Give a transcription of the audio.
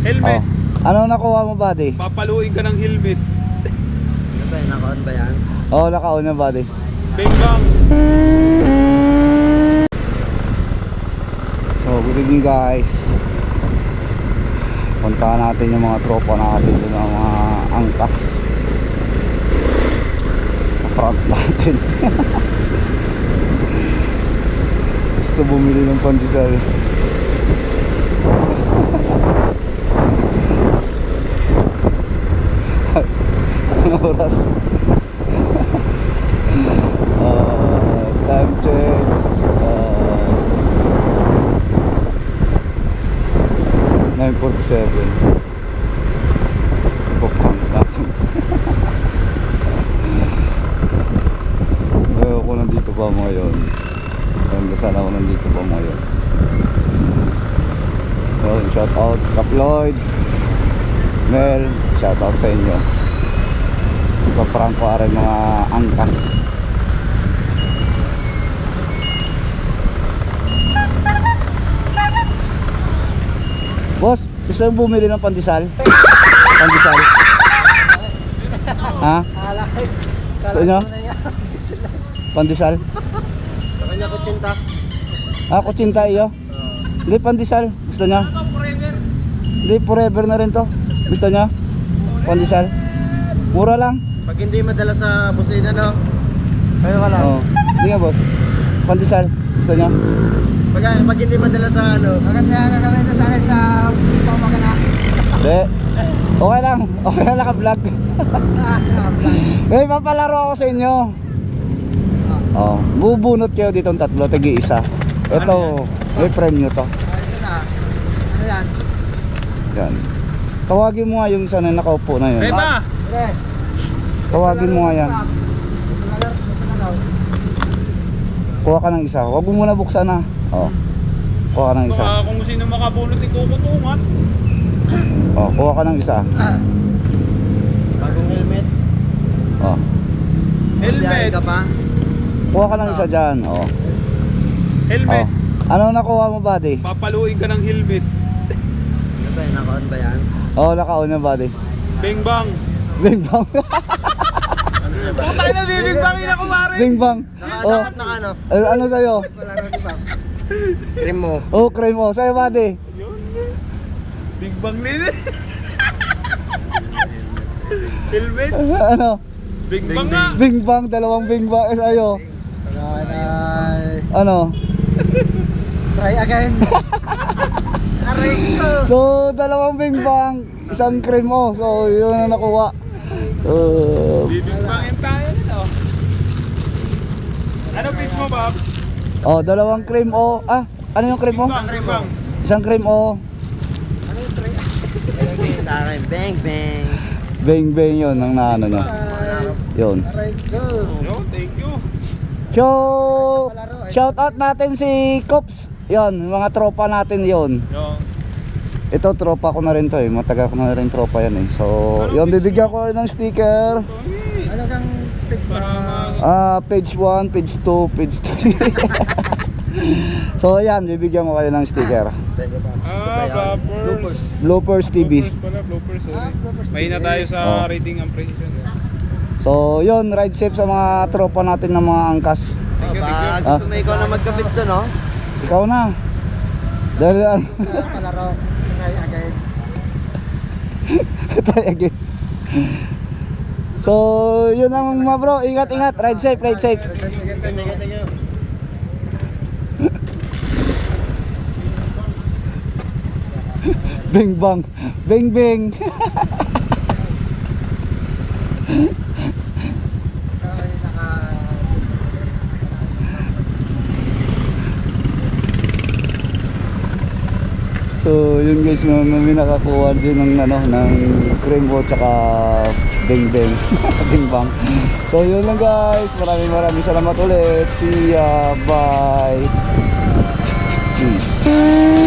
Helmet. Ano nakuha mo, buddy? Papaluin ka ng helmet. Ano ba, naka-on ba yan? Oo, naka-on yung buddy. Bang bang. So, good evening guys. Puntahan natin yung mga tropa natin doon, ang mga angkas. Front natin. Gusto bumili ng pandesal. Anong oras? Time check. 9:47. Ipaprank natin. Ako nandito pa ngayon. Sana ako nandito pa ngayon. So, shout out Kap Lloyd, Mel, shout out sa inyo. Ipaprank ko rin mga angkas. Boss, gusto yung bumili ng pandesal? Pandesal? Ha? Gusto nyo? Pandesal? Sa kanya kutsinta. Ah, kutsinta iyo? Hindi, pandesal. Gusto nyo? Hindi, forever na rin to. Gusto nyo? Pandesal? Mura lang. Pag hindi madala sa busina, no? Kayo ka lang. Oo. Hindi nga, boss. Pandesal. Gusto nyo? Pag hindi madala sa ano. Maganda na kami sa sana sa pamagana. Hindi. Okay lang. Okay lang naka-vlog. Eh, papalaro ako sa inyo. Oh, bubunot kayo ditong tatlo, tagi-isa. Ito, may premyo to. Ito na. Ano yan? Yan. Tawagin mo nga yung isa na nakaupo na yun. Rema. Tawagin mo nga yan. Kuha ka ng isa. Huwag mo muna buksan na. Oh. Kuha ka ng isa. Kung sino makabunot yung kukutungan. Oh, kuha ka ng isa. Bagong helmet. Oh. Helmet. Ka pa? Kuha ka ng isa dyan. Oh. Helmet. Oh. Ano nakuha mo, buddy? Papaluin ka ng helmet. Ano ba, naka-on ba yan? Oh, naka-on yung buddy. Bang bang. Bing bang. Putay na bibig bangin ako pare. Bing bang. Oh. Dapat naka ano? Ano sa'yo? Palaro di ba? Cream mo. Oh, cream mo. Sa'yo, buddy? Big bang nila. Helmet. Ano? Big bang nga. Bing bang. Dalawang bing bang. Sa'yo? Sanay. Ano? Try again. Aray ko. So, dalawang bing bang, isang cream mo. So, yun ang nakuha. Bibig bangin tayo nito. Ano pitch mo, Bob? Oh, dalawang cream o. Ah, ano yung cream mo? Bing bang. Isang cream o. Ano yung try? Sa akin, bang bang. Bang bang yun ang naano nyo. Yun. Aray ko. Yo, thank you. So, shout out natin si Cops. Yun, mga tropa natin yun. Yo. Ito, tropa ko na rin to eh. Matagal ko na rin tropa yan eh. So, yun, bibigyan ko ng sticker. Ano kang page mo? Page 1, page 2, page 3. So, ayan, bibigyan ko kayo ng sticker. Bloopers. Bloopers TV. Bloopers pala, bloopers. Sorry. Mahina tayo sa Oh. rating and precision. So, yun, ride safe sa mga tropa natin ng mga angkas. Thank you, thank you. Pag gusto mo ikaw na magkabit doon, no? Ikaw na. Dahil ano, Palaro. Try again. try again. So, yun ang mga bro. Ingat, ingat. Ride safe, ride safe. Thank you. Bing bang. Bing bing. So, yun guys, may nakakuha din ng ano, ng cream ko tsaka bing bing. Bing bang. So, yun lang guys. Maraming salamat ulit. See ya. Bye. Peace.